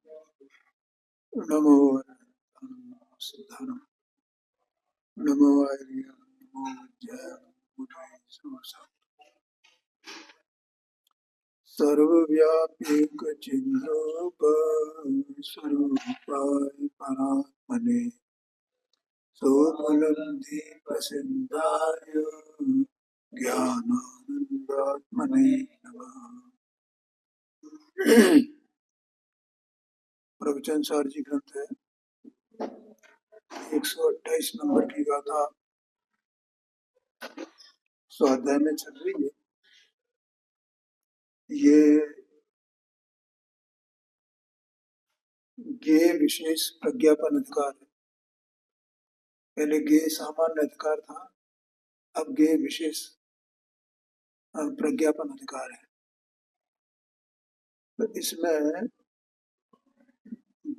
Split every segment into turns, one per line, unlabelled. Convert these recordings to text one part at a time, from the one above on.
नमो सिद्धारम नमो आर्य नमो विद्याय सर्वव्यापीक चिन्होप स्वरूपाय परात्मने सोपलब्धि प्रसिद्धाय ज्ञानानंदात्मने नमः। प्रवचन सार जी ग्रंथ है 128 नंबर की गाथा स्वाध्याय में चल रही है। ये गे विशेष प्रज्ञापन अधिकार है। पहले गे सामान्य अधिकार था, अब गे विशेष प्रज्ञापन अधिकार है। तो इसमें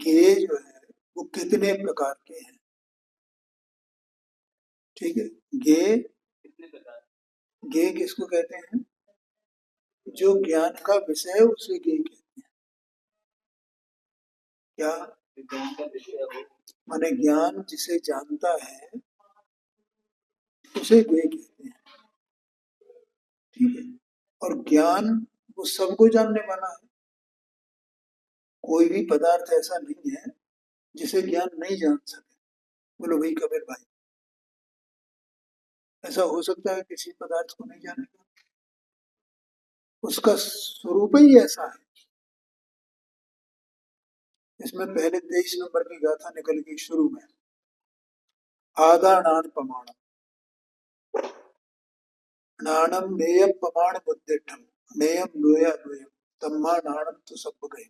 गे जो है वो कितने प्रकार के हैं, ठीक है। गे गे किसको कहते हैं? जो ज्ञान का विषय है उसे गे कहते हैं। क्या ज्ञान का विषय हो, माने ज्ञान जिसे जानता है उसे गे कहते हैं, ठीक है। और ज्ञान वो सबको जानने वाला है। कोई भी पदार्थ ऐसा नहीं है जिसे ज्ञान नहीं जान सके। बोलो भाई कबीर भाई, ऐसा हो सकता है किसी पदार्थ को नहीं जानेगा? उसका स्वरूप ही ऐसा है। इसमें पहले 23 नंबर की गाथा निकल गई शुरू में। आदानान प्रमाण नाणम नेयम प्रमाण बुद्धिठम नेयम लोया लोयम तम्मा नाणम तो सब गए।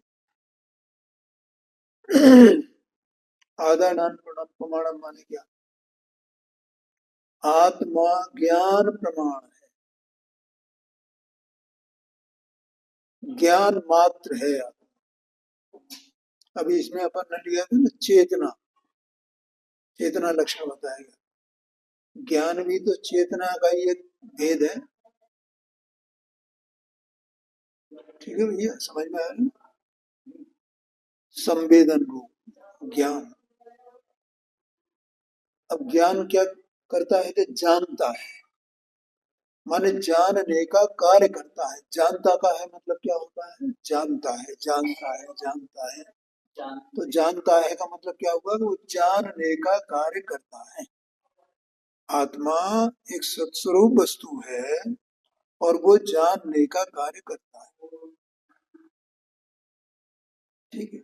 आदानान प्रमाण माने क्या? आत्मा ज्ञान प्रमाण है, ज्ञान मात्र है। अभी इसमें अपन ने लिया था ना चेतना, चेतना लक्षण बताएगा। ज्ञान भी तो चेतना का ही एक भेद है, ठीक है भैया, समझ में आया ना? संवेदन रूप ज्ञान। अब ज्ञान क्या करता है कि जानता है, माने जानने का कार्य करता है। जानता का है मतलब क्या होता है? जानता है, जानता है, जानता है। तो जानता है का मतलब क्या हुआ? वो जानने का कार्य करता है। आत्मा एक सत्स्वरूप वस्तु है और वो जानने का कार्य करता है, ठीक है।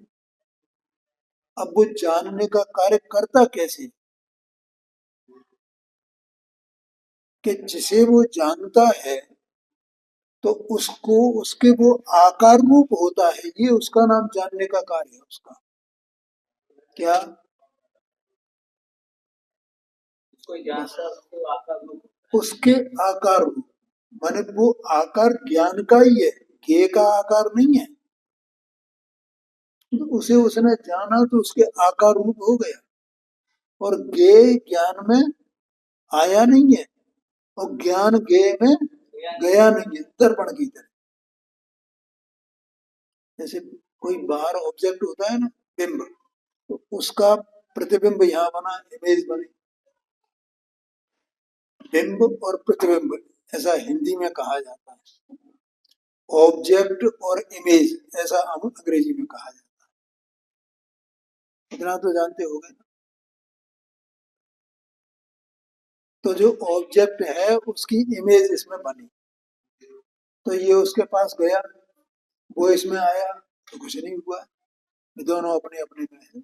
अब वो जानने का कार्य करता कैसे? कि जिसे वो जानता है तो उसको उसके वो आकार रूप होता है, ये उसका नाम जानने का कार्य है। उसका क्या? उसके आकार रूप, माने वो आकार ज्ञान का ही है, ज्ञेय का आकार नहीं है। तो उसे उसने जाना तो उसके आकार रूप हो गया, और ज्ञेय ज्ञान में आया नहीं है और ज्ञान ज्ञेय में गया नहीं है। दर्पण की तरह, जैसे कोई बाहर ऑब्जेक्ट होता है ना, बिंब, तो उसका प्रतिबिंब यहाँ बना, इमेज बनी। बिंब और प्रतिबिंब ऐसा हिंदी में कहा जाता है, ऑब्जेक्ट और इमेज ऐसा अंग्रेजी में कहा जाता है। इतना तो जानते हो गए। तो जो ऑब्जेक्ट है उसकी इमेज इसमें बनी, तो ये उसके पास गया, वो इसमें आया, तो कुछ नहीं हुआ, दोनों अपने अपने में है।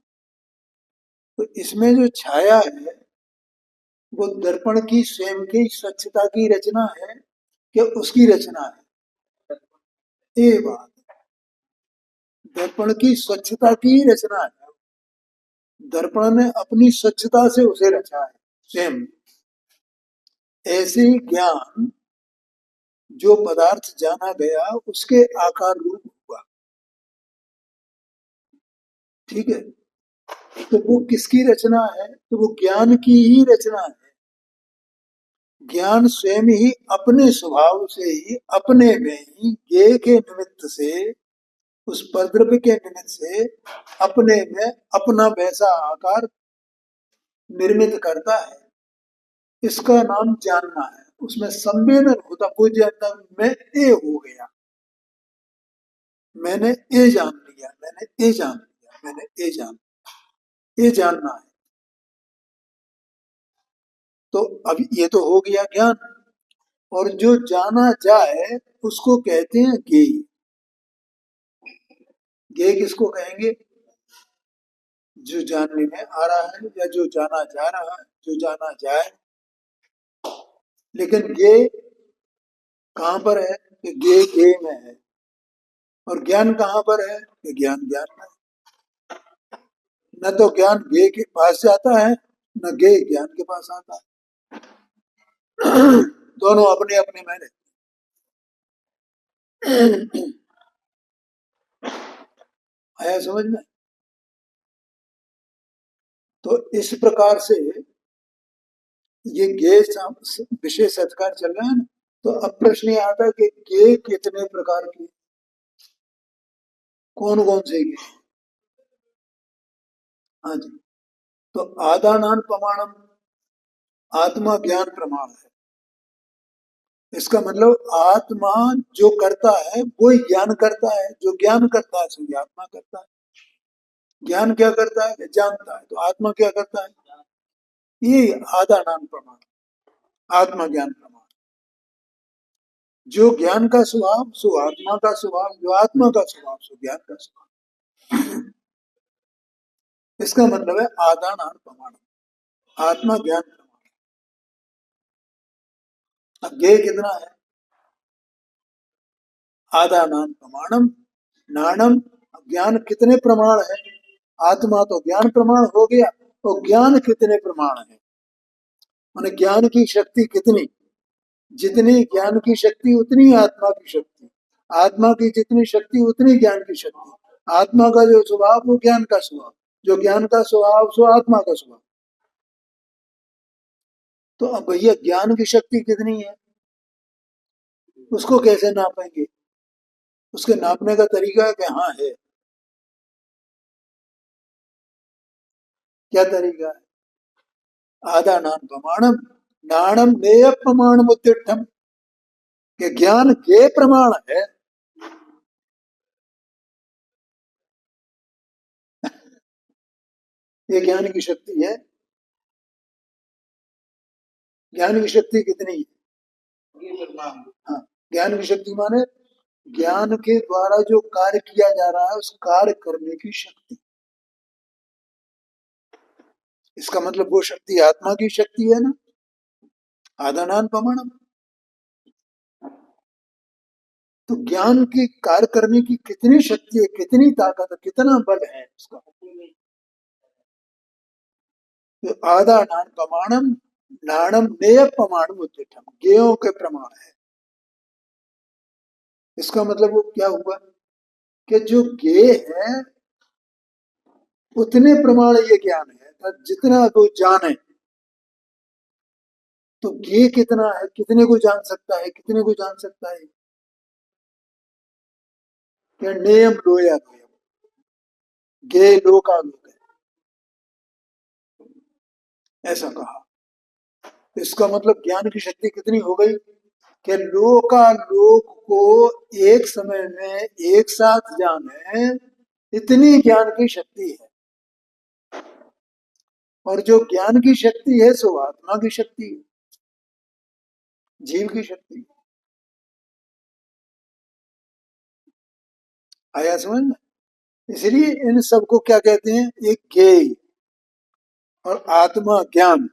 तो इसमें जो छाया है वो दर्पण की स्वयं की स्वच्छता की रचना है कि उसकी रचना है? ये बात, दर्पण की स्वच्छता की रचना है। दर्पण ने अपनी स्वच्छता से उसे रचा है स्वयं। ऐसे ज्ञान जो पदार्थ जाना गया उसके आकार रूप हुआ, ठीक है। तो वो किसकी रचना है? तो वो ज्ञान की ही रचना है। ज्ञान स्वयं ही अपने स्वभाव से ही अपने में ही ज्ञेय के निमित्त से उस परद्रव्य के निमित्त से अपने में अपना वैसा आकार निर्मित करता है, इसका नाम जानना है। उसमें संवेदन होता, वो जानना मैं ए हो गया, मैंने ए जान लिया, मैंने ए जान लिया, मैंने ए जान लिया, ये जानना है। तो अब ये तो हो गया ज्ञान। और जो जाना जाए उसको कहते हैं ज्ञेय। ज्ञेय किसको कहेंगे? जो जानने में आ रहा है या जो जाना जा रहा है, जो जाना जाए। लेकिन ज्ञेय कहाँ पर है? कि ज्ञेय ज्ञेय में है। और ज्ञान कहाँ पर है? कि ज्ञान ज्ञान में। न तो ज्ञान ज्ञेय के पास जाता है, न ज्ञेय ज्ञान के पास आता है। दोनों अपने अपने में रहते। आया समझ में? तो इस प्रकार से ये ज्ञेय विशेष अधिकार चल रहा है ना। तो अब प्रश्न ये आता है कि ज्ञेय कितने प्रकार के, कौन कौन से ज्ञेय? हाँ जी। तो आदानान प्रमाणम, आत्मा ज्ञान प्रमाण है। इसका मतलब आत्मा जो करता है वो ही ज्ञान करता है, जो ज्ञान करता है सो आत्मा करता है। ज्ञान क्या करता है? जानता है। तो आत्मा क्या करता है? ये आदानान प्रमाण, आत्मा ज्ञान प्रमाण। जो ज्ञान का स्वभाव सो आत्मा का स्वभाव, जो आत्मा का स्वभाव सो ज्ञान का स्वभाव। इसका मतलब है आदानान प्रमाण, आत्मा ज्ञान प्रमाण। अब ज्ञेय कितना है? आदानान प्रमाणम नाणम। ज्ञान कितने प्रमाण है? आत्मा तो ज्ञान प्रमाण हो गया, तो ज्ञान कितने प्रमाण है? माने ज्ञान की शक्ति कितनी? जितनी ज्ञान की शक्ति उतनी आत्मा की शक्ति, आत्मा की जितनी शक्ति उतनी ज्ञान की शक्ति। आत्मा का जो स्वभाव वो ज्ञान का स्वभाव, जो ज्ञान का स्वभाव सो आत्मा का स्वभाव। तो अब भैया ज्ञान की शक्ति कितनी है, उसको कैसे नापेंगे? उसके नापने का तरीका है कि हाँ है। क्या तरीका है? आदानान प्रमाणम नाणम नेय प्रमाणम उत्तिष्ठम। कि ज्ञान के प्रमाण है। ये ज्ञान की शक्ति है। ज्ञान की शक्ति कितनी है? हाँ, ज्ञान की शक्ति माने ज्ञान के द्वारा जो कार्य किया जा रहा है उस कार्य करने की शक्ति। इसका मतलब वो शक्ति आत्मा की शक्ति है ना, आदानान प्रमाणम। तो ज्ञान की कार्य करने की कितनी शक्ति है, कितनी ताकत है, कितना बल है उसका। तो आदानान प्रमाणम नाणम नेय प्रमाणम उत्तिष्ठम, ज्ञेयों के प्रमाण है। इसका मतलब वो क्या हुआ कि जो ज्ञेय है उतने प्रमाण ये ज्ञान है जितना वो जाने। तो ज्ञेय कितना है, कितने को जान सकता है, कितने को जान सकता है? क्या नेयम लोया लोयम, ज्ञेय लोकालोक है, ऐसा कहा। तो इसका मतलब ज्ञान की शक्ति कितनी हो गई कि लोकालोक को एक समय में एक साथ जाने, इतनी ज्ञान की शक्ति है। और जो ज्ञान की शक्ति है सो आत्मा की शक्ति है, जीव की शक्ति। आया समझ में? इसलिए इन सबको क्या कहते हैं? एक ज्ञेय और आत्मा ज्ञान।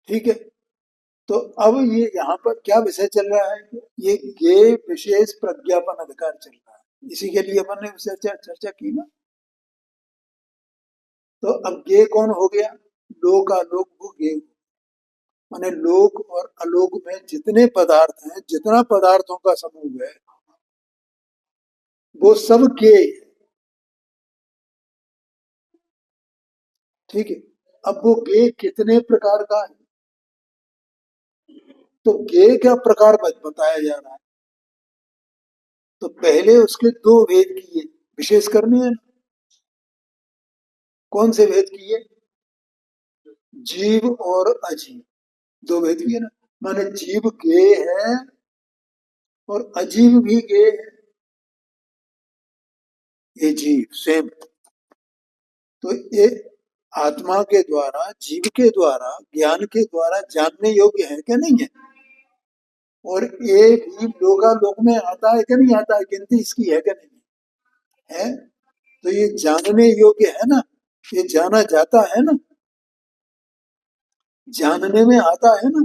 ठीक है। तो अब ये यहाँ पर क्या विषय चल रहा है? ये ज्ञेय विशेष प्रज्ञापन अधिकार चल रहा है। इसी के लिए अपन ने चर्चा की ना। तो अब ज्ञेय कौन हो गया? लोक आलोक वो ज्ञेय। माने लोक और अलोक में जितने पदार्थ हैं, जितना पदार्थों का समूह है वो सब ज्ञेय है। ठीक है। अब वो ज्ञेय कितने प्रकार का है? तो ज्ञेय का प्रकार बताया जा रहा है। तो पहले उसके दो भेद किए, विशेष करने हैं। कौन से भेद किए? जीव और अजीव, दो भेद किए ना। माने जीव गेय है और अजीव भी गेय है। ये जीव सेम। तो ये आत्मा के द्वारा, जीव के द्वारा, ज्ञान के द्वारा जानने योग्य है क्या? नहीं है। और ये भी लोकालोक में आता है क्या? नहीं आता है। गिनती इसकी है क्या? नहीं है। तो ये जानने योग्य है ना, ये जाना जाता है ना, जानने में आता है ना।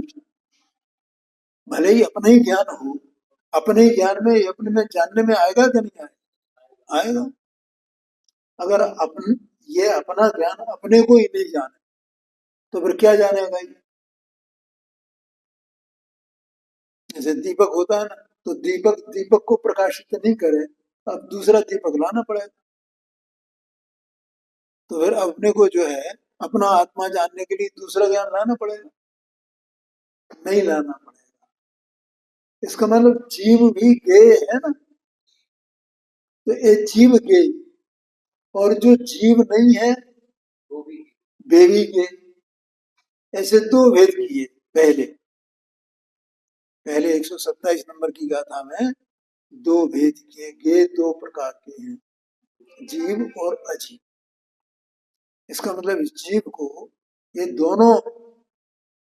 भले ही अपना ही ज्ञान हो, अपने ही ज्ञान में, अपने में जानने में आएगा क्या? नहीं आएगा? आएगा। अगर अपन ये अपना ज्ञान अपने को ही नहीं जाने तो फिर क्या जानेगा ये? जैसे दीपक होता है ना, तो दीपक दीपक को प्रकाशित नहीं करे, अब दूसरा दीपक लाना पड़ेगा। तो फिर अपने को जो है अपना आत्मा जानने के लिए दूसरा ज्ञान लाना पड़ेगा, नहीं लाना पड़ेगा। इसका मतलब जीव भी गेय है ना। तो ये जीव गेय और जो जीव नहीं है वे भी गेय। ऐसे दो भेद किए पहले। पहले 127 नंबर की गाथा में दो भेद किए। गेय दो प्रकार के हैं, जीव और अजीव। इसका मतलब इस जीव को ये दोनों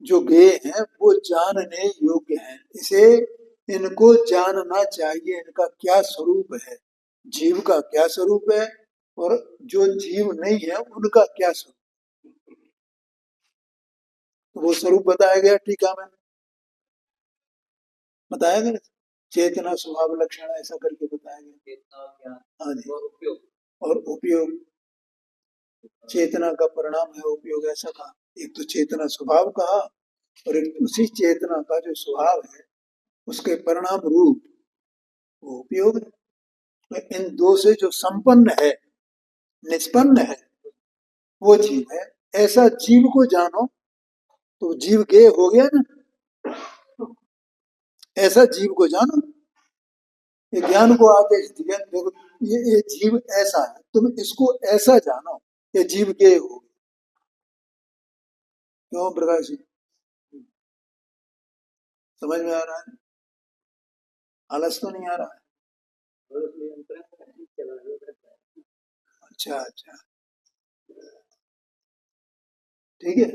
जो गेय हैं वो जानने योग्य हैं। इसे इनको जानना चाहिए, इनका क्या स्वरूप है, जीव का क्या स्वरूप है और जो जीव नहीं है उनका क्या स्वरूप। तो वो स्वरूप बताया गया टीका में, बताया गया चेतना स्वभाव लक्षण ऐसा करके बताया गया। हाँ जी। और उपयोग, चेतना का परिणाम है उपयोग, ऐसा कहा। एक तो चेतना स्वभाव कहा और एक उसी चेतना का जो स्वभाव है उसके परिणाम रूप वो उपयोग है। तो इन दो से जो संपन्न है, निष्पन्न है, वो जीव है। ऐसा जीव को जानो तो जीव गेय हो गया ना। ऐसा जीव को जानो, ये ज्ञान को आदेश दिया, देखो ये जीव ऐसा है, तुम इसको ऐसा जानो, ये जीव गेय हो। क्यों प्रकाश जी, समझ में आ रहा है? आलस तो नहीं आ रहा है? अच्छा अच्छा, ठीक है।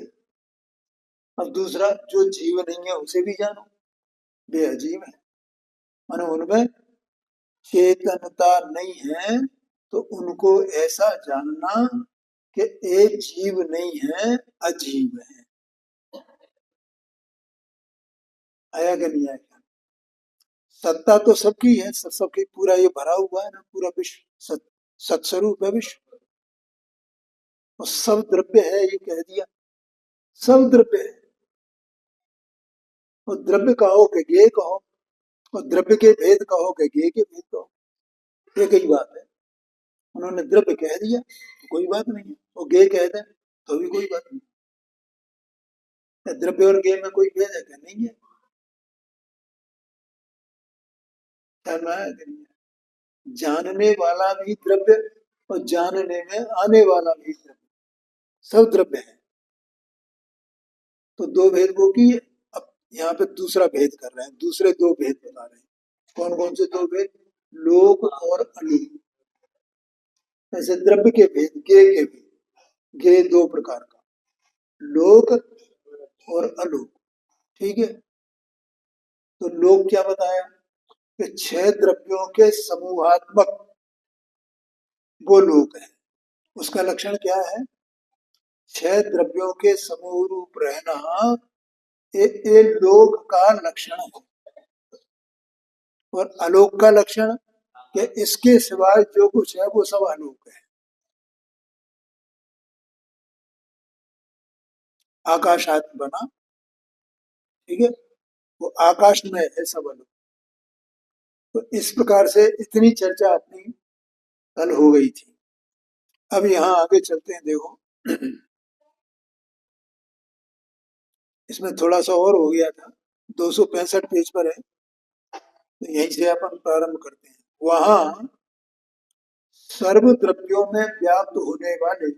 अब दूसरा, जो जीव नहीं है उसे भी जानो, वे अजीव है। मानो उनमें चेतनता नहीं है, तो उनको ऐसा जानना कि एक जीव नहीं है, अजीव है। आया कि नहीं आया? सत्ता तो सबकी है, सबके पूरा ये भरा हुआ है ना, पूरा विश्व सत्स्वरूप है विश्व। और सब द्रव्य है ये कह दिया, सब द्रव्य है। और द्रव्य कहो कि ज्ञेय कहो, और द्रव्य के भेद कहो कि ज्ञेय के भेद कहो, एक ही बात है। उन्होंने द्रव्य कह दिया तो कोई बात नहीं है, और ज्ञेय कह दें तो भी कोई बात नहीं। द्रव्य और ज्ञेय में कोई भेद है क्या? नहीं है। ख्याल में आया कि नहीं? जानने वाला भी द्रव्य और जानने में आने वाला भी द्रव्य, सब द्रव्य है। तो दो भेद वो किए। अब यहाँ पे दूसरा भेद कर रहे हैं, दूसरे दो भेद बता रहे हैं। कौन कौन से दो भेद? लोक और अलोक। ऐसे द्रव्य के भेद, ज्ञेय के भेद, ज्ञेय दो प्रकार का, लोक और अलोक। ठीक है। तो लोक क्या बताया कि छह द्रव्यों के समूहात्मक वो लोक है। उसका लक्षण क्या है? छह द्रव्यों के समूह रूप रहना ये लोक का लक्षण है। और आलोक का लक्षण कि इसके सिवाय जो कुछ है वो सब आलोक है। आकाशात बना, ठीक है, वो आकाश में है सब आलोक। तो इस प्रकार से इतनी चर्चा अपनी कल हो गई थी। अब यहाँ आगे चलते हैं, देखो इसमें थोड़ा सा और हो गया था, 265 पेज पर है, तो यहीं से अपन प्रारंभ करते हैं। वहां सर्व द्रव्यों में व्याप्त होने वाले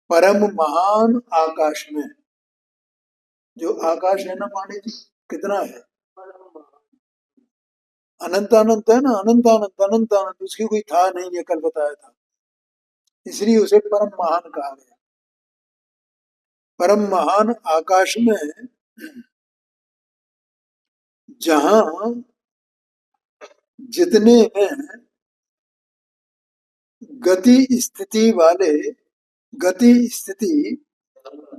परम महान आकाश में, जो आकाश है ना पानी जी, कितना है? अनंत अनंत है ना, अनंत अनंत अनंत अनंत, उसकी कोई था नहीं, ये कल बताया था, इसलिए उसे परम महान कहा गया। परम महान आकाश में जहां जितने में गति स्थिति वाले, गति स्थिति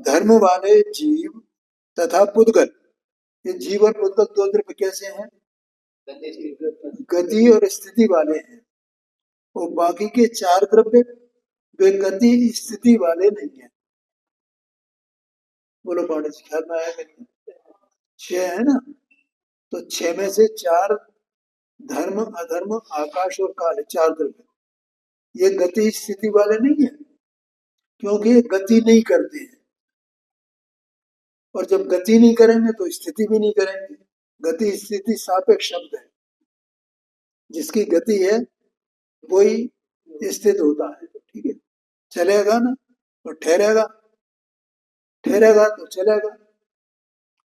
धर्म वाले जीव तथा पुद्गल, ये जीव और पुद्गल दो द्रव्य कैसे हैं? गति और स्थिति वाले हैं। और बाकी के चार द्रव्य वे गति स्थिति वाले नहीं है। बोलो पांडे जी, ख्याल में आया कि नहीं? छह है ना, तो छह में से चार धर्म अधर्म आकाश और काल, चार द्रव्य, ये गति स्थिति वाले नहीं है, क्योंकि ये गति नहीं करते हैं। और जब गति नहीं करेंगे तो स्थिति भी नहीं करेंगे। गति स्थिति सापेक्ष शब्द है, जिसकी गति है वही स्थित होता है। ठीक है, चलेगा ना तो ठहरेगा, ठहरेगा तो चलेगा।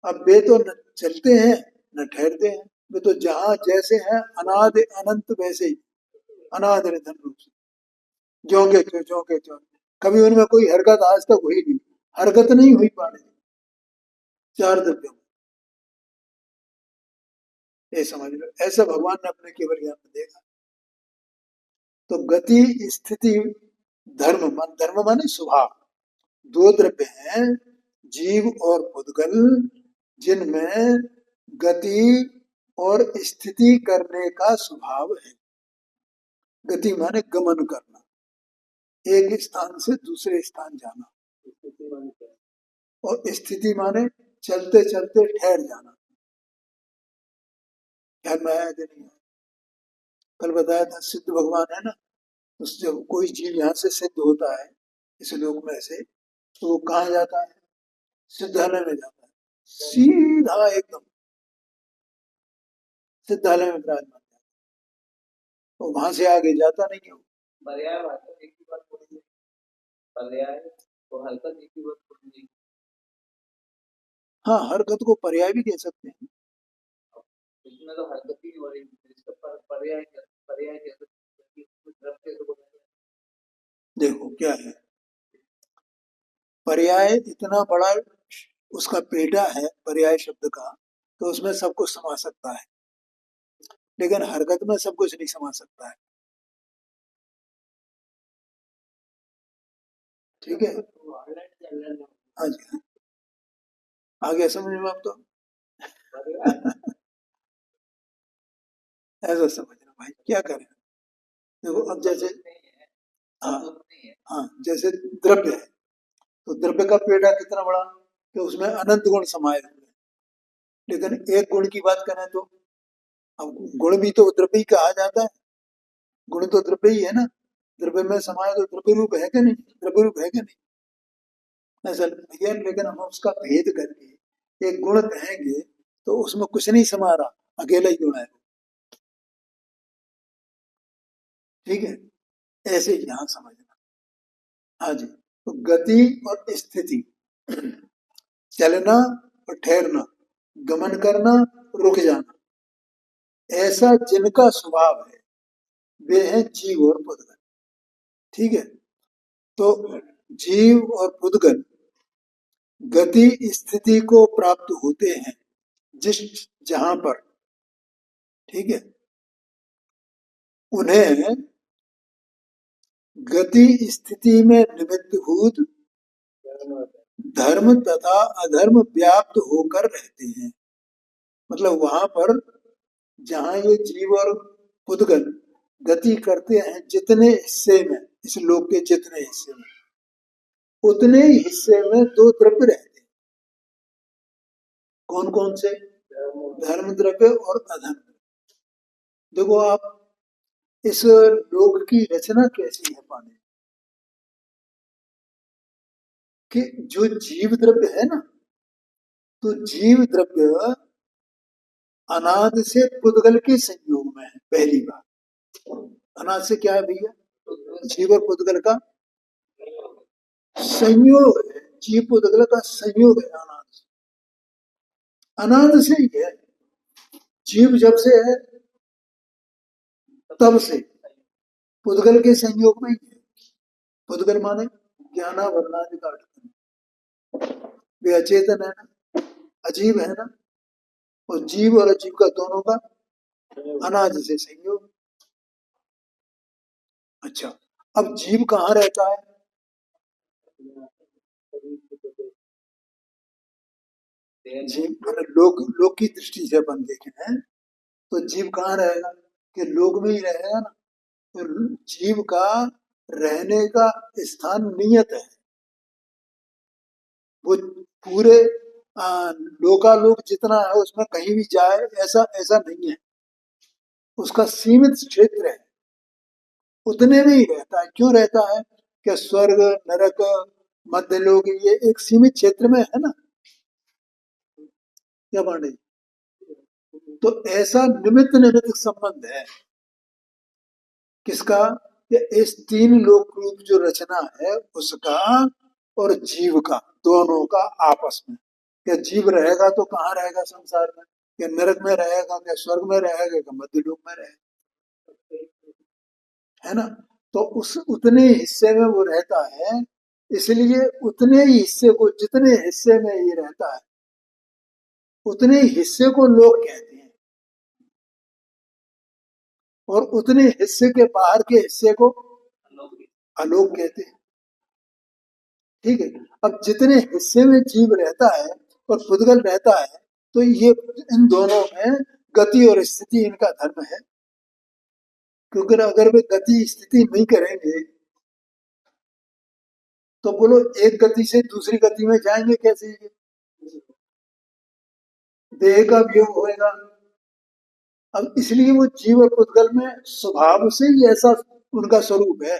अब वे तो न चलते हैं न ठहरते हैं, वे तो जहां जैसे हैं अनादि अनंत वैसे ही, अनादि निधन रूप से ज्यों के त्यों, कभी उनमें कोई हरकत आज तक हुई नहीं, हरकत नहीं हुई पाने चार द्रव्यों में, ये समझ लो। ऐसा भगवान ने अपने केवल ज्ञान में देखा। तो गति स्थिति धर्म, मान धर्म माने स्वभाव, दो द्रव्य हैं जीव और पुद्गल, जिनमें गति और स्थिति करने का स्वभाव है। गति माने गमन करना, एक स्थान से दूसरे स्थान जाना, और स्थिति माने चलते चलते ठहर जाना। ख्याल में आया कि नहीं? कल बताया था सिद्ध भगवान है ना, तो जब कोई जीव यहाँ से सिद्ध होता है इस लोक में से, तो वो कहाँ जाता है? सिद्धालय में जाता है, सीधा एकदम सिद्धालय में विराजमान, तो वहां से आगे जाता नहीं है वो। पर्याय भाषा एक ही बात बोली, पर्याय तो हरकत एक ही बात बोली। हाँ, हरकत को पर्याय भी कह सकते हैं। इसमें तो हरकत ही हो रही है, इसका पर्याय पर्याय देखो क्या है, पर्याय इतना बड़ा उसका पेटा है पर्याय शब्द का, तो उसमें सब कुछ समा सकता है, लेकिन हरकत में सब कुछ नहीं समा सकता है। ठीक है, हाँ जी, आ गया समझ में आप तो? ऐसा समझना भाई, क्या करें। देखो अब जैसे, हाँ हाँ, जैसे द्रव्य है, तो द्रव्य का पेड़ा कितना बड़ा, तो उसमें अनंत गुण समाये हुए, लेकिन एक गुण की बात करें तो, अब गुण भी तो द्रव्य ही कहा जाता है, गुण तो द्रव्य ही है ना, द्रव्य में समाये तो द्रव्य रूप है कि नहीं, द्रव्य रूप है कि नहीं, ऐसा नहीं है। लेकिन हम उसका भेद करके एक गुण कहेंगे तो उसमें कुछ नहीं समा रहा, अकेला ही गुण है। ठीक है, ऐसे यहां समझना। हाँ जी, तो गति और स्थिति, चलना और ठहरना, गमन करना, रुक जाना, ऐसा जिनका स्वभाव है वे हैं जीव और पुद्गल। ठीक है, तो जीव और पुद्गल गति स्थिति को प्राप्त होते हैं जिस जहां पर, ठीक है, उन्हें गति स्थिति में निमित्तभूत धर्म तथा अधर्म व्याप्त होकर रहते हैं। मतलब वहां पर जहां ये जीव और पुद्गल गति करते हैं, जितने हिस्से में, इस लोक के जितने हिस्से में, उतने ही हिस्से में दो द्रव्य रहते हैं। कौन कौन से? धर्म द्रव्य और अधर्म। देखो आप, इस लोक की रचना कैसी है पाने, कि जो जीव द्रव्य है ना, तो जीव द्रव्य अनाद से पुद्गल के संयोग में है पहली बात। अनाद से क्या है भैया? जीव और पुद्गल का संयोग है। जीव पुद्गल का संयोग है अनाद से। अनाद से ही है। जीव जब से है तब से पुद्गल के संयोग में ही है। पुद्गल माने ज्ञाना वर्णादि का वे अचेतन है ना, अजीव है ना, और जीव और अजीव का दोनों का अनाद से संयोग। अच्छा, अब जीव कहाँ रहता है? जीव मैंने लोक की दृष्टि से अपन देखे हैं तो जीव कहाँ रहेगा? कि लोक में ही रहेगा ना। तो जीव का रहने का स्थान नियत है। वो पूरे लोकालोक जितना है उसमें कहीं भी जाए ऐसा ऐसा नहीं है। उसका सीमित क्षेत्र है, उतने में ही रहता है। क्यों रहता है? कि स्वर्ग नरक मध्य लोक ये एक सीमित क्षेत्र में है ना। क्या पांडे? तो ऐसा निमित्त निमित्त संबंध है किसका? कि इस तीन लोक रूप जो रचना है उसका और जीव का, दोनों का आपस में। क्या जीव रहेगा तो कहाँ रहेगा संसार में? क्या नरक में रहेगा, क्या स्वर्ग में रहेगा, क्या मध्य लोक में रहेगा? है ना। तो उस उतने हिस्से में वो रहता है। इसलिए उतने ही हिस्से को, जितने हिस्से में ये रहता है उतने ही हिस्से को लोक कहते हैं, और उतने हिस्से के बाहर के हिस्से को अलोक कहते हैं। ठीक है। अब जितने हिस्से में जीव रहता है और पुद्गल रहता है तो ये इन दोनों में गति और स्थिति इनका धर्म है। क्योंकि अगर वे गति स्थिति नहीं करेंगे तो बोलो एक गति से दूसरी गति में जाएंगे कैसे? ये देह का वियोग होएगा। अब इसलिए वो जीव और पुद्गल में स्वभाव से ही ऐसा उनका स्वरूप है,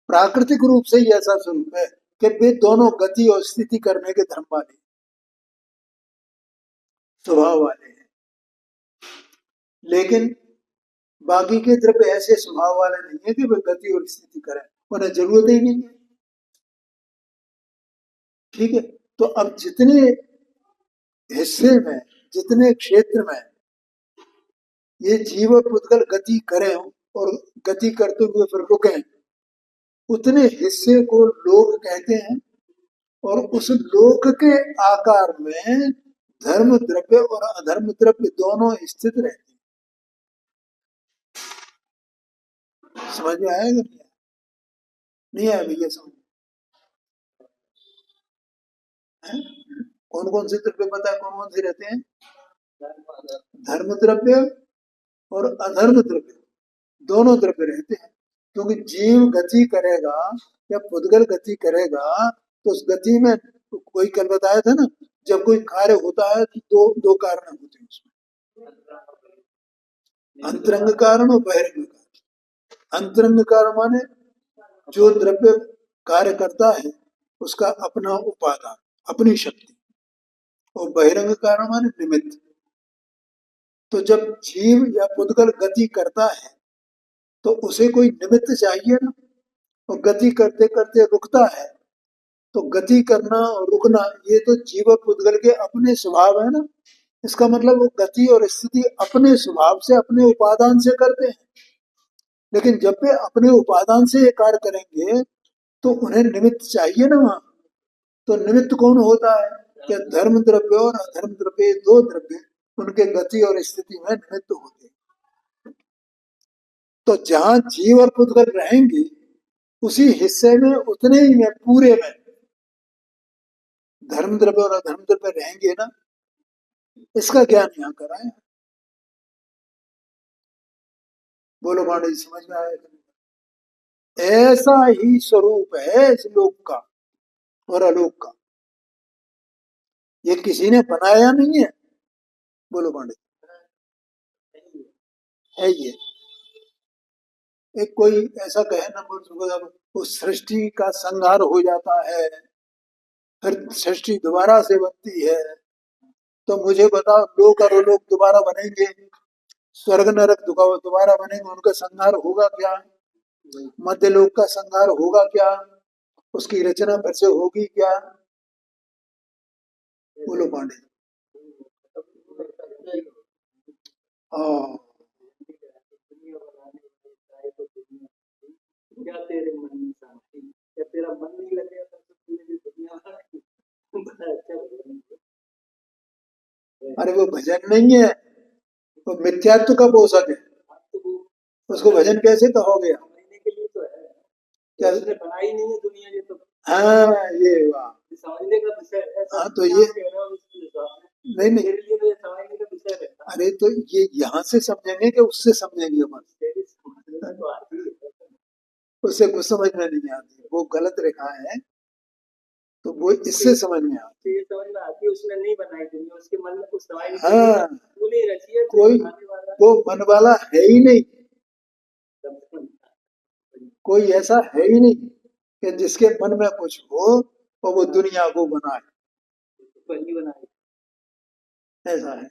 प्राकृतिक रूप से ही ऐसा स्वरूप है कि वे दोनों गति और स्थिति करने के धर्म वाले, स्वभाव वाले हैं। लेकिन बाकी के द्रव्य ऐसे स्वभाव वाले नहीं है कि वे गति और स्थिति करें, उन्हें जरूरत ही नहीं है। ठीक है। तो अब जितने हिस्से में, जितने क्षेत्र में ये जीव और पुद्गल गति करें और गति करते हुए फिर रुके, उतने हिस्से को लोक कहते हैं। और उस लोक के आकार में धर्म द्रव्य और अधर्म द्रव्य दोनों स्थित रहते हैं। समझ में आएगा? नहीं आया भैया समझ? कौन कौन से द्रव्य पता है? कौन कौन से रहते हैं? धर्म द्रव्य और अधर्म द्रव्य दोनों द्रव्य रहते हैं। क्योंकि जीव गति करेगा या पुद्गल गति करेगा तो उस गति में कोई कल बताया था ना, जब कोई कार्य होता है तो दो दो कारण होते हैं उसमें, अंतरंग कारण और बहिरंग कारण। अंतरंग कारण माने जो द्रव्य कार्य करता है उसका अपना उपादान, अपनी शक्ति, और बहिरंग कारण माने निमित्त। तो जब जीव या पुद्गल गति करता है तो उसे कोई निमित्त चाहिए ना, और गति करते करते रुकता है तो गति करना और रुकना ये तो जीव और पुद्गल के अपने स्वभाव है ना। इसका मतलब वो गति और स्थिति अपने स्वभाव से, अपने उपादान से करते हैं। लेकिन जब वे अपने उपादान से ये कार्य करेंगे तो उन्हें निमित्त चाहिए ना वहां। तो निमित्त कौन होता है? क्या धर्म द्रव्य और अधर्म द्रव्य, दो द्रव्य उनके गति और स्थिति में निमित्त होते हैं। तो जहां जीव और पुद्गल रहेंगे उसी हिस्से में, उतने ही में, पूरे में धर्म द्रव्य और अधर्म द्रव्य रहेंगे ना। इसका ज्ञान यहाँ कराए। बोलो मानो जी, समझ में आया? ऐसा ही स्वरूप है इस लोक का और अलोक का। ये किसी ने बनाया नहीं है। बोलो पांडे, है ये। एक कोई ऐसा कहे ना, उस सृष्टि का संहार हो जाता है फिर सृष्टि दोबारा से बनती है, तो मुझे बताओ, लोक और लोक दोबारा बनेंगे, स्वर्ग नरक दोबारा बनेंगे, उनका संहार होगा क्या? मध्य लोक का संहार होगा क्या? उसकी रचना फिर से होगी क्या? बोलो पांडे। हाँ,
क्या तेरे मन में शांति, क्या तेरा मन नहीं लगेगा तो तूने भी दुनिया बड़ा अच्छा भजन किया।
अरे वो भजन नहीं है, वो मिथ्यात्व का पोषक है,
तो वो
उसको भजन कैसे कहोगे आप?
समझने के लिए तो है,
क्या?
उसने बनाई नहीं है दुनिया, ये तो
हाँ, ये वाह।
ये समझने का विषय है।
हाँ तो ये,
कह रहा हूँ उसके हिसाब से
नहीं नहीं,
मेरे लिए तो ये समझने का विषय रहता है।
अरे तो ये यहाँ से समझेंगे कि उससे समझेंगे अपन?
तेरी समझने तो आती है,
उससे कुछ समझ में नहीं आती, वो गलत रेखा है, तो वो इससे समझ में आती।
ये समझ में आती है, उसने नहीं बनाई दुनिया, उसके मन में कुछ समाई नहीं,
हाँ,
तूने रची है, तू
कोई
बनाने वाला
वो मन वाला है ही नहीं,
है।
कोई ऐसा है ही नहीं कि जिसके मन में कुछ हो और वो दुनिया को बनाए,
बनी बनाई
ऐसा है।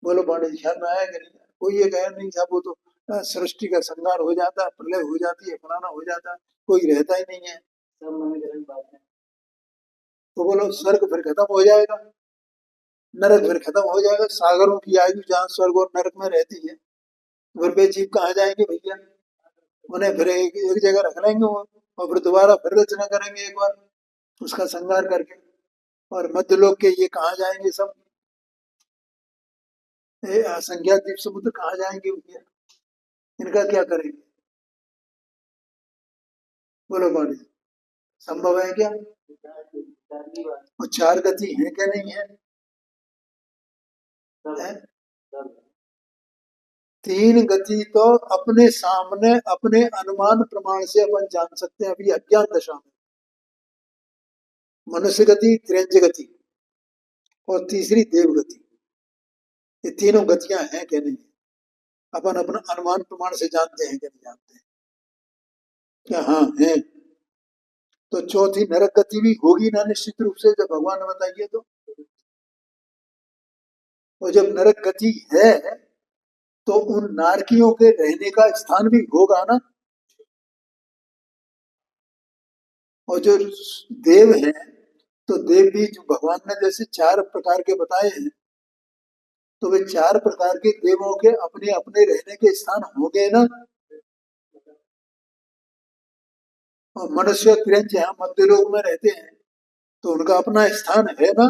बोलो पांडे जी, ख्याल में आया कि नहीं? कोई ये कहे नहीं साहब वो तो सृष्टि का संहार हो जाता है, प्रलय हो जाती है, फलाना हो जाता है, कोई रहता ही नहीं है।
सब मन ग्रहण बात है।
तो बोलो स्वर्ग फिर खत्म हो जाएगा, नरक फिर खत्म हो जाएगा, सागरों की आयु जहाँ स्वर्ग और नरक में रहती है, फिर वे जीव कहाँ जाएंगे भैया? उन्हें फिर एक जगह रख लेंगे वो, और फिर दोबारा फिर रचना करेंगे एक बार उसका संहार करके। और मध्य लोक के ये कहाँ जाएंगे सब? संज्ञा द्वीप समुद्र कहाँ जाएंगे भैया? इनका क्या करेंगे? बोलो पांडे, संभव है क्या?
पहली बात
और चार गति है क्या नहीं है? है?
सब
तीन गति तो अपने सामने अपने अनुमान प्रमाण से अपन जान सकते हैं अभी अज्ञान दशा में। मनुष्य गति, तिरंज गति और तीसरी देव गति, ये तीनों गतियां हैं क्या नहीं है? अपन अपना अनुमान प्रमाण से जानते हैं क्या नहीं जानते हैं? क्या हाँ है? तो चौथी नरक गति भी होगी ना निश्चित रूप से, जब भगवान ने बताइए तो। और जब नरक गति है तो उन नारकियों के रहने का स्थान भी होगा ना। और जो देव हैं, तो देव भी जो भगवान ने जैसे चार प्रकार के बताए हैं, तो वे चार प्रकार के देवों के अपने अपने रहने के स्थान होंगे ना। और मनुष्य तिरंज यहाँ मध्य लोक में रहते हैं, तो उनका अपना स्थान है ना।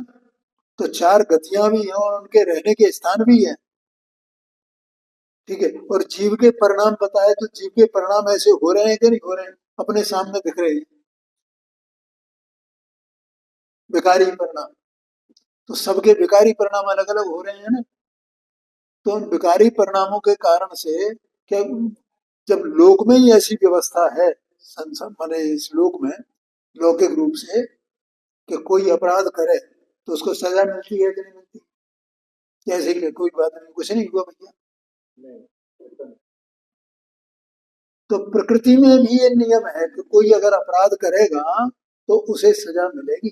तो चार गतियां भी हैं और उनके रहने के स्थान भी है। ठीक है, और जीव के परिणाम बताए, तो जीव के परिणाम ऐसे हो रहे हैं कि नहीं हो रहे हैं? अपने सामने दिख रहे हैं विकारी परिणाम। तो सबके विकारी परिणाम अलग अलग हो रहे हैं ना। तो उन विकारी परिणामों के कारण से क्या, जब लोक में ही ऐसी व्यवस्था है, माने इस लोक में लौकिक रूप से, कि कोई अपराध करे तो उसको सजा मिलती है कि नहीं मिलती? जैसे कि कोई बात नहीं, कुछ नहीं हुआ भैया।
नहीं
तो प्रकृति में भी ये नियम है कि कोई अगर अपराध करेगा तो उसे सजा मिलेगी।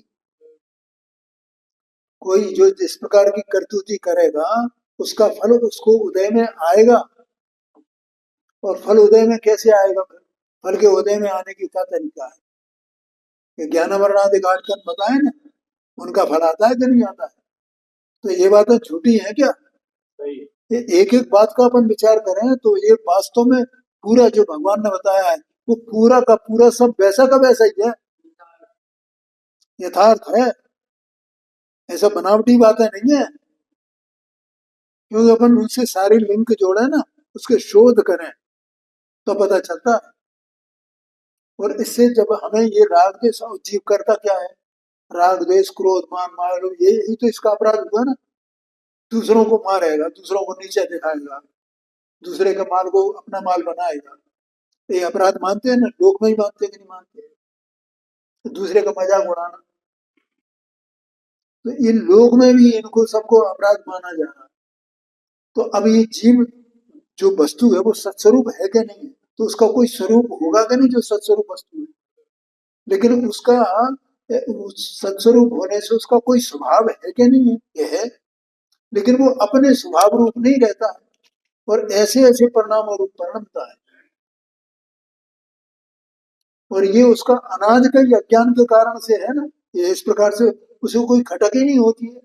कोई जो जिस प्रकार की करतूती करेगा उसका फल उसको उदय में आएगा। और फल उदय में कैसे आएगा? फल के उदय में आने की क्या तरीका है? कि ज्ञान वर्णादि घाट कर बताए ना, उनका फल आता है कि नहीं आता है? तो ये बातें झूठी है क्या?
सही
एक एक बात का अपन विचार करें तो ये वास्तव में पूरा जो भगवान ने बताया है वो पूरा का पूरा सब वैसा का वैसा ही है, यथार्थ है, ऐसा बनावटी बातें नहीं है। क्योंकि अपन उनसे सारे लिंक जोड़े ना, उसके शोध करें तो पता चलता है। और इससे जब हमें ये राग द्वेष, जीव करता क्या है? राग द्वेष क्रोध मान माया लोभ, यही तो इसका अपराध हुआ ना। दूसरों को मारेगा, दूसरों को नीचे दिखाएगा, दूसरे के माल को अपना माल बनाएगा, ये अपराध मानते हैं ना, लोग में ही मानते हैं कि नहीं मानते? तो दूसरे का मजाक उड़ाना, तो इन लोग में भी इनको सबको अपराध माना जा रहा है। तो अब ये जीव जो वस्तु है वो सत्स्वरूप है क्या नहीं है? तो उसका कोई स्वरूप होगा कि नहीं जो सत्स्वरूप वस्तु है? लेकिन उसका सत्स्वरूप होने से उसका कोई स्वभाव है कि नहीं है? ये है, लेकिन वो अपने स्वभाव रूप नहीं रहता और ऐसे ऐसे परिणाम रूप परिणमता है। और ये उसका अनाज का ही अज्ञान के कारण से है ना। ये इस प्रकार से उसे कोई खटक ही नहीं होती है।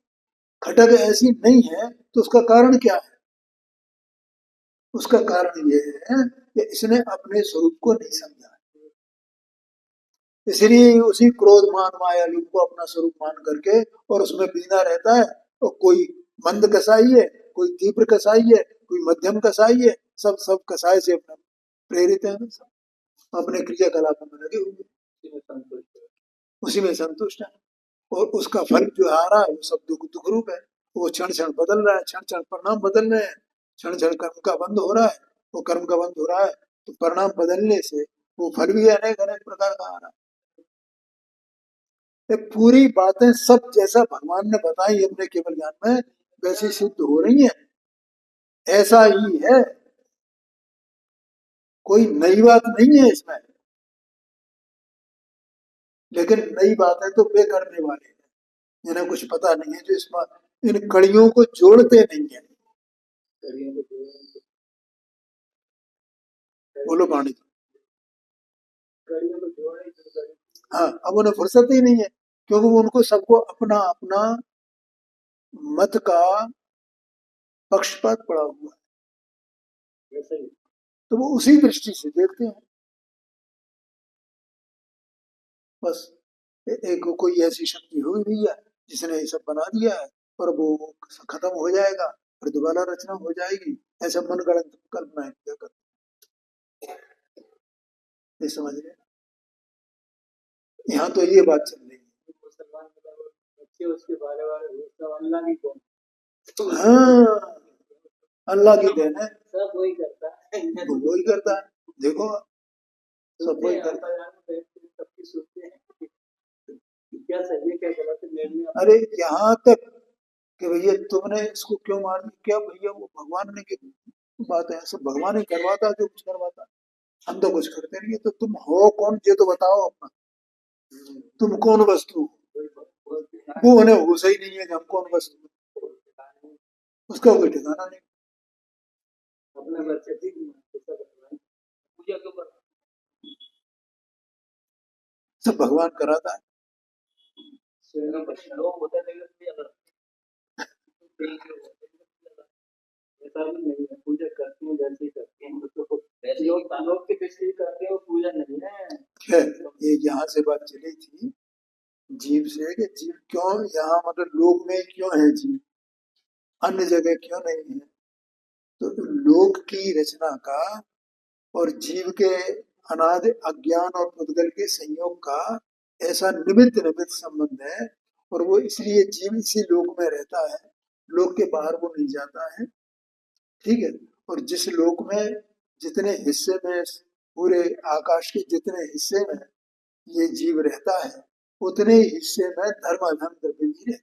खटक ऐसी नहीं है तो उसका कारण क्या है? उसका कारण ये है कि इसने अपने स्वरूप को नहीं समझा, इसलिए उसी क्रोध मान माया लोभ को अपना स्वरूप मान करके और उसमें बीना रहता है। और कोई मंद कसाई है, कोई तीव्र कसाई है, कोई मध्यम कसाई है, सब सब कसाई से अपना प्रेरित है, सब अपने क्रियाकलापों में लगे हुए, उसी में संतुष्ट है। और उसका फल जो आ रहा है वो सब दुख दुख रूप है। वो क्षण क्षण बदल रहा है, क्षण क्षण परिणाम बदल रहे हैं, क्षण क्षण कर्म का बंध हो रहा है। वो कर्म का बंध हो रहा है तो परिणाम बदलने से वो फल भी अनेक अनेक प्रकार का आ रहा है। ये पूरी बातें सब जैसा भगवान ने बताई अपने केवल ज्ञान में वैसी सिद्ध हो रही है। ऐसा ही है, कोई नई बात नहीं है इसमें। लेकिन नई बातें तो वे करने वाले हैं जिन्हें कुछ पता नहीं है, जो इसमें इन कड़ियों को जोड़ते नहीं है। बोलो पाणी जी। हाँ, अब उन्हें फुर्सत ही नहीं है क्योंकि वो उनको सबको अपना अपना मत का पक्षपात पड़ा हुआ है, तो वो उसी दृष्टि से देखते हैं बस। एक कोई ऐसी शक्ति हुई भी है जिसने ये सब बना दिया है और वो खत्म हो जाएगा, फिर दोबारा रचना हो जाएगी, ऐसा मनगढ़ंत कल्पनाएं किया करते हैं। ये समझ रहे हैं? यहाँ तो ये बात चल रही है।
मुसलमान बच्चे उसके बारे बारे अल्लाह की कौन,
हाँ, अल्लाह की देन है,
सब वही करता है,
वो वही करता है। देखो सब वही करता है।
सबकी सुनते हैं क्या सही है क्या गलत है, मेरे में
अरे यहाँ तक कि भैया तुमने इसको क्यों मार दिया, क्या भैया वो भगवान ने की बात है, सब भगवान ही करवाता जो कुछ करवाता, हम तो कुछ करते नहीं है। तो तुम हो कौन ये तो बताओ अपना, तुम कौन वस्तु हो? वो उन्हें होश ही नहीं है कि हम कौन वस्तु है, उसका कोई ठिकाना नहीं।
अपने बच्चे ठीक पूजा क्यों कर,
सब भगवान कराता है।
लोग होते नहीं अगर ऐसा भी नहीं है, पूजा करते हैं जैसे करते हैं तो लोग की दृष्टि करते हैं, वो पूजा नहीं है।
खैर ये यहाँ से बात चली थी जीव से कि जीव क्यों यहाँ मतलब लोक में क्यों है जीव, अन्य जगह क्यों नहीं है। तो लोक की रचना का और जीव के अनादि अज्ञान और पुद्गल के संयोग का ऐसा निमित्त निमित्त संबंध है। और वो इसलिए जीव इसी लोक में रहता है, लोक के बाहर वो नहीं जाता है। ठीक है। और जिस लोक में जितने हिस्से में पूरे आकाश के जितने हिस्से में ये जीव रहता है उतने ही हिस्से में धर्म अधर्म द्रव्य भी रहते हैं।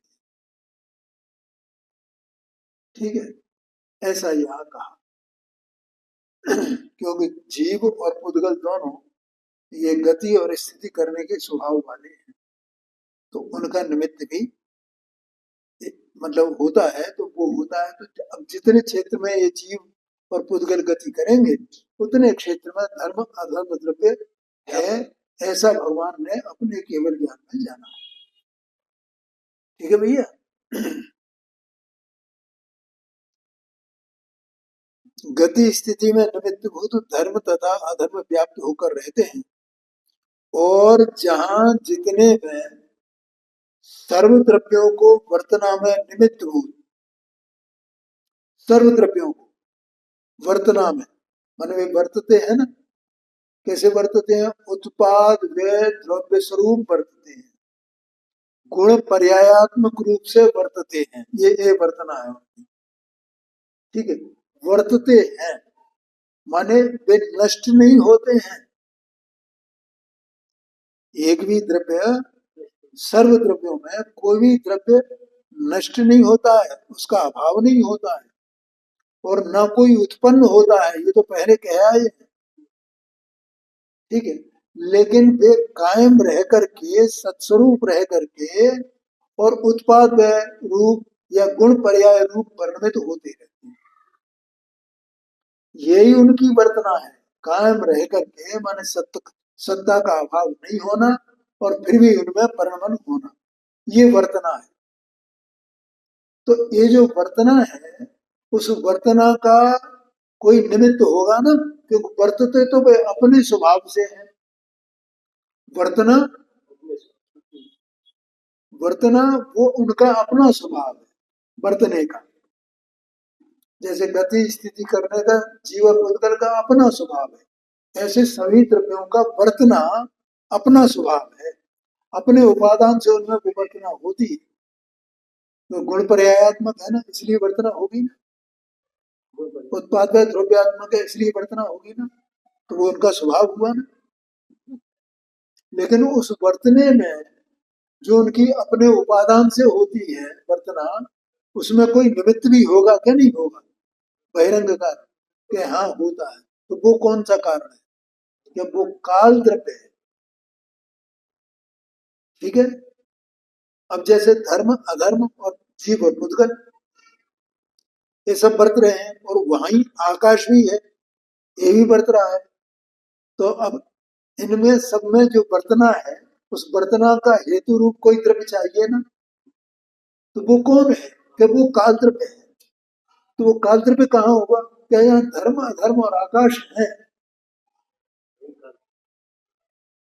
ठीक है, ऐसा यहाँ कहा क्योंकि जीव और पुद्गल दोनों ये गति और स्थिति करने के स्वभाव वाले हैं, तो उनका निमित्त भी मतलब होता है। तो वो होता है तो अब जितने क्षेत्र में ये जीव और पुद्गल गति करेंगे उतने क्षेत्र में धर्म अधर्म द्रव्य है, ऐसा भगवान ने अपने केवल ज्ञान में जाना। ठीक है भैया। गति स्थिति में निमित्त भूत धर्म तथा अधर्म व्याप्त होकर रहते हैं और जहां जितने में सर्व द्रव्यों को वर्तना में निमित्त भूत, सर्व द्रव्यों को वर्तना में मन में वर्तते हैं ना, कैसे वर्तते हैं, उत्पाद व द्रव्य स्वरूप वर्तते हैं, गुण पर्यायात्मक रूप से वर्तते हैं, ये वर्तना है। ठीक है, वर्तते हैं माने वे नष्ट नहीं होते हैं। एक भी द्रव्य सर्व द्रव्यों में कोई भी द्रव्य नष्ट नहीं होता है, उसका अभाव नहीं होता है और न कोई उत्पन्न होता है, ये तो पहले कहा है। ठीक है, लेकिन वे कायम रह करके, सत्स्वरूप रह करके और उत्पाद रूप या गुण पर्याय रूप परिणमित होते रहते हैं। यही उनकी वर्तना है, कायम रह करके माने सत्ता का अभाव नहीं होना और फिर भी उनमें परिणमन होना, ये वर्तना है। तो ये जो वर्तना है, उस वर्तना का कोई निमित्त होगा ना, क्योंकि वर्तते तो वे अपने स्वभाव से है। वर्तना वर्तना वो उनका अपना स्वभाव है वर्तने का। जैसे गति स्थिति करने का जीव और पुद्गल का अपना स्वभाव है, ऐसे सभी द्रव्यों का वर्तना अपना स्वभाव है। अपने उपादान से उनमें विवर्तना होती है, तो गुण पर्यायात्मक है ना, इसलिए वर्तना होगी ना। उत्पाद द्रव्यात्मक है, इसलिए वर्तना होगी ना, तो वो उनका स्वभाव हुआ ना। लेकिन उस वर्तने में जो उनकी अपने उपादान से होती है वर्तना, उसमें कोई निमित्त भी होगा क्या, नहीं होगा, बहिरंग कारण के हाँ होता है। तो वो कौन सा कारण है, जब वो काल द्रव्य है। ठीक है। अब जैसे धर्म अधर्म और जीव और पुद्गल, ये सब बरत रहे हैं, और वहीं आकाश भी है, ये भी बरत रहा है। तो अब इनमें सब में जो बर्तना है, उस बर्तना का हेतु रूप कोई द्रव्य चाहिए ना, तो वो कौन है, कि वो काल द्रव्य है। तो वो काल द्रव्य कहाँ होगा, क्या यहाँ धर्म अधर्म और आकाश है,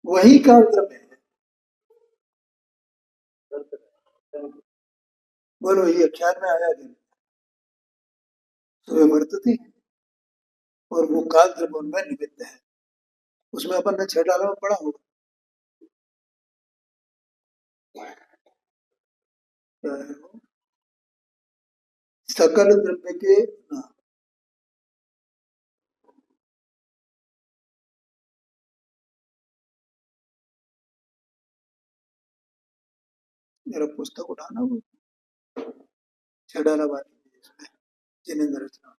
वही काल द्रव्य है। बोलो ये ख्याल में आया कि तो वे वर्तती है, और वो काल द्रव्य उनमें निमित्त है। उसमें अपन ने 6 डाला में पढ़ा होगा, क्या है वो, सकल द्रव्य के, हाँ, मेरा पुस्तक उठाना वो 6 डाला वाली इसमें जिनेन्द्र रचना।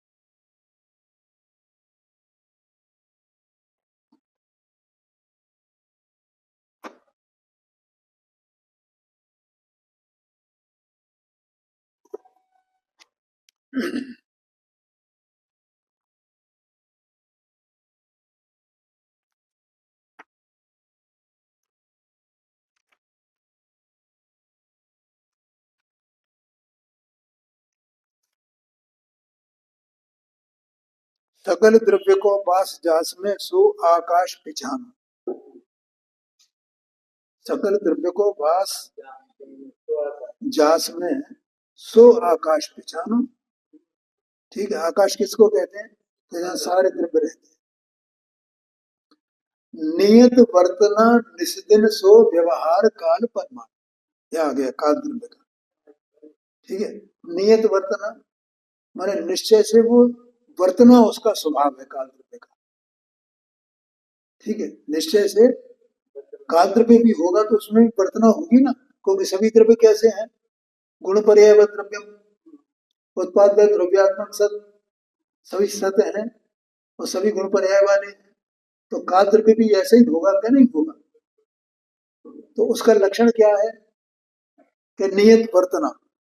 सकल द्रव्य को पास जास में सो आकाश पिछान। सकल द्रव्य को पास जास में सो आकाश पिछानो। ठीक है, आकाश किसको कहते हैं, तो जहाँ सारे द्रव्य रहते हैं। नियत वर्तना निस्दिन सो व्यवहार काल परमा, यह आ गया काल द्रव्य का। ठीक है, नियत वर्तना माने निश्चय से वो वर्तना उसका स्वभाव है काल द्रव्य का। ठीक है, निश्चय से काल द्रव्य भी होगा तो उसमें भी वर्तना होगी ना, क्योंकि सभी द्रव्य कैसे हैं, गुण पर्याय द्रव्यम, उत्पाद द्रव्यात्मक सत, सभी सत हैं और सभी गुण पर्याय वाले हैं। तो काल द्रव्य भी ऐसे ही होगा क्या, नहीं होगा। तो उसका लक्षण क्या है कि नियत वर्तना,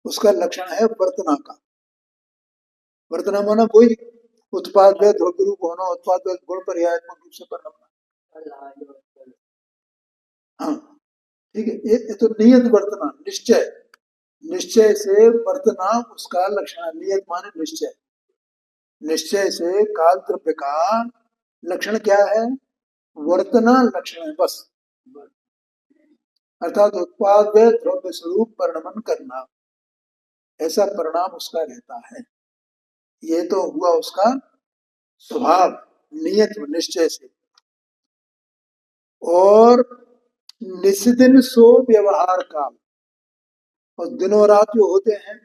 उसका लक्षण है वर्तना का। वर्तना माना वही उत्पाद द्रव्य रूप होना, उत्पाद गुण पर्यायात्मक रूप से परिणमना। हाँ, ठीक है, ये तो नियत वर्तना, निश्चय, निश्चय से वर्तना उसका लक्षण है। नियत माने निश्चय, निश्चय से काल द्रव्य का लक्षण क्या है, वर्तना लक्षण है बस। अर्थात उत्पाद द्रव्य स्वरूप परिणमन करना, ऐसा परिणाम उसका रहता है। ये तो हुआ उसका स्वभाव, नियत निश्चय से। और निस्दिन सो व्यवहार काल, और दिनों रात जो होते हैं,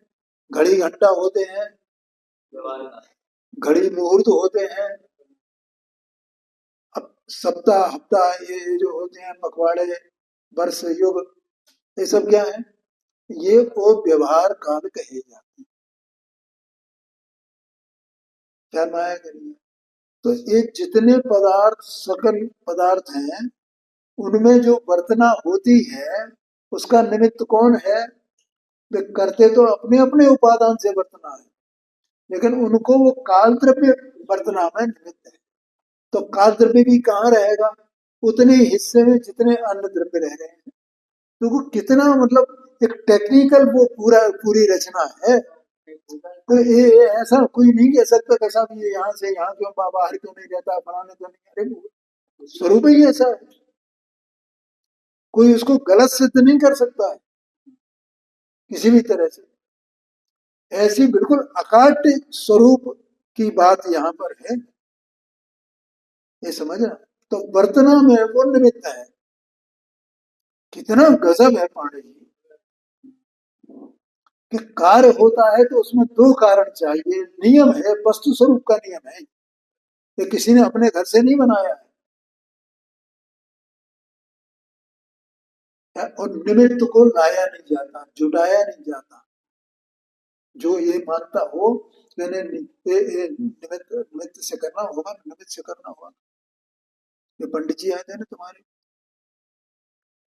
घड़ी घंटा होते हैं, घड़ी मुहूर्त होते हैं, अब सप्ताह हफ्ता ये जो होते हैं, पखवाड़े वर्ष युग, ये सब क्या है, ये वो व्यवहार काल कहे जाते हैं। क्या माया करिए, तो ये जितने पदार्थ सकल पदार्थ हैं, उनमें जो वर्तना होती है उसका निमित्त कौन है? वे करते तो अपने अपने उपादान से वर्तना है, लेकिन उनको वो काल द्रव्य वर्तना में निमित्त है। तो काल द्रव्य भी कहाँ रहेगा? उतने हिस्से में जितने अन्य द्रव्य रह रहे हैं। तो वो कितना मतलब एक टेक्निकल वो पूरी रचना है। तो ये ऐसा कोई नहीं कह सकता कैसा भी ये यहाँ से यहाँ क्यों बाहर क्यों नहीं रहता, फलाने क्यों नहीं, अरे स्वरूप ही ऐसा है, कोई उसको गलत सिद्ध नहीं कर सकता है किसी भी तरह से। ऐसी बिल्कुल अकाट्य स्वरूप की बात यहाँ पर है, ये समझना। तो वर्तना में वो निमित्त है। कितना गजब है पांडे जी कि कार्य होता है तो उसमें दो कारण चाहिए, नियम है, वस्तु स्वरूप का नियम है, ये किसी ने अपने घर से नहीं बनाया है। और निमित्त को लाया नहीं जाता, जुटाया नहीं जाता। जो ये मानता हो मैंने निमित्त निमित्त से करना होगा, निमित्त से करना होगा। ये पंडित जी आए थे ना तुम्हारे,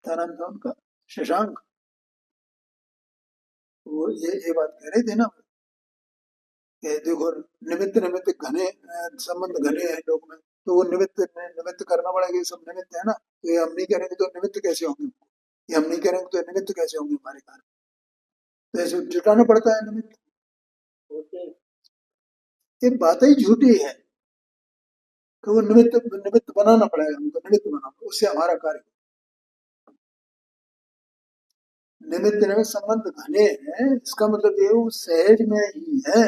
क्या नाम था उनका, शशांक, वो ये बात कह रहे थे ना कि देखो निमित्त निमित्त घने संबंध घने हैं लोग में, तो वो निमित्त निमित्त करना पड़ेगा, ये सब निमित्त है ना। तो ये हम नहीं करेंगे तो निमित्त कैसे होंगे, ये हम नहीं करेंगे तो निमित्त कैसे होंगे हमारे कार्य। तो ऐसे जुटाना पड़ता है निमित्त। ये बात ही झूठी है कि वो निमित्त निमित्त बनाना पड़ेगा, हमको निमित्त बनाना, उससे हमारा कार्य। निमित्त निमित्त संबंध घने हैं, इसका मतलब ये वो सहज में ही है,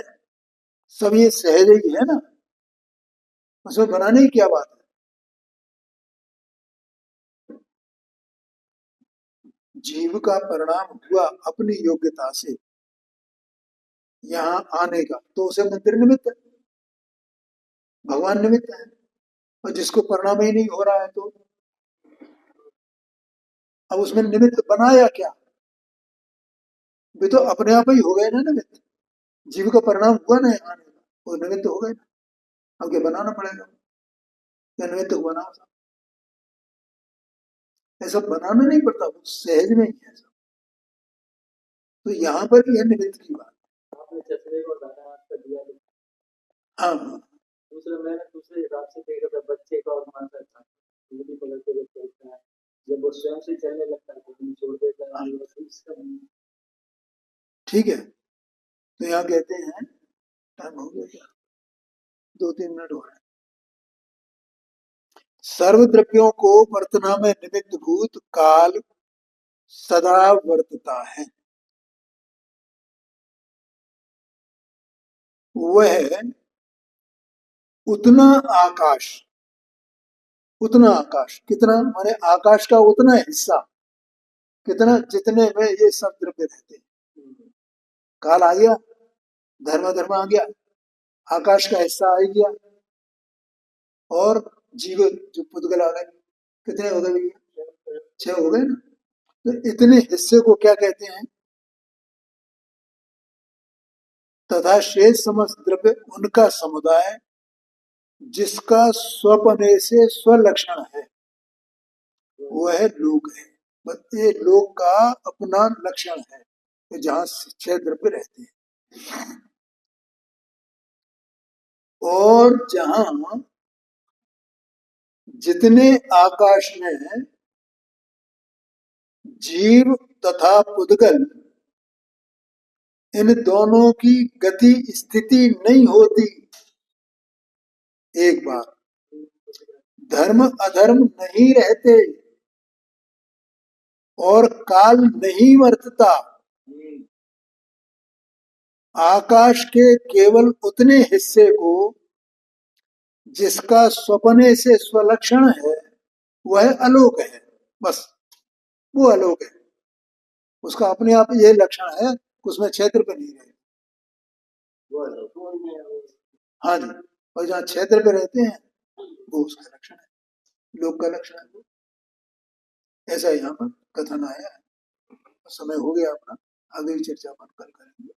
सब ये सहज ही है ना, उसमें बनाने की क्या बात है। जीव का परिणाम हुआ अपनी योग्यता से यहाँ आने का, तो उसे मंदिर निमित्त है, भगवान निमित्त है। और जिसको परिणाम ही नहीं हो रहा है तो अब उसमें निमित्त बनाया क्या? वे तो अपने आप ही हो गए ना निमित्त। जीव का परिणाम हुआ ना यहाँ आने का, वो निमित्त हो गए ना, अब क्या बनाना पड़ेगा, या निमित्त को बनाओ। ऐसा बनाना नहीं पड़ता, वो सहज में ही है सब। तो यहाँ पर यह निमित्त की बात।
आपने चचरे को धन्यवाद कर दिया,
हाँ हाँ
दूसरा मैंने दूसरे हिसाब से देखा था, बच्चे का और माता का उंगली पकड़ के जब चलता है, जब वो स्वयं से चलने लगता है तो उंगली छोड़ देता है,
हाँ,
बस इसका
ठीक है। तो यहाँ कहते हैं, टाइम हो गया क्या, 2-3 मिनट हो रहे हैं। सर्व द्रव्यों को वर्तना में निमित्त भूत काल सदा वर्तता है। वह उतना आकाश, उतना आकाश कितना माने आकाश का उतना हिस्सा, कितना जितने में ये सब द्रव्य रहते हैं। काल आ गया, धर्म धर्म आ गया, आकाश का हिस्सा आ गया, और जीव जो पुद्गल आ गए, कितने हो गए भैया, 6 हो गए ना। तो इतने हिस्से को क्या कहते हैं? तथा शेष समस्त द्रव्य उनका समुदाय जिसका स्वपने से स्वलक्षण है, वह लोक है। बस ये लोक का अपना लक्षण है, जहां 6 द्रव्य रहते हैं। और जहां जितने आकाश में जीव तथा पुद्गल इन दोनों की गति स्थिति नहीं होती, एक बार धर्म अधर्म नहीं रहते और काल नहीं वर्तता, आकाश के केवल उतने हिस्से को जिसका स्वपने से स्वलक्षण है वह अलोक है। बस वो अलोक है, उसका अपने आप ये लक्षण है, उसमें क्षेत्र पे नहीं रहे। हाँ जी, और जहाँ क्षेत्र पे रहते हैं वो उसका लक्षण है, लोक का लक्षण है वो। ऐसा यहाँ पर कथन आया है। समय हो गया अपना, आगे की चर्चा अपन कल करेंगे।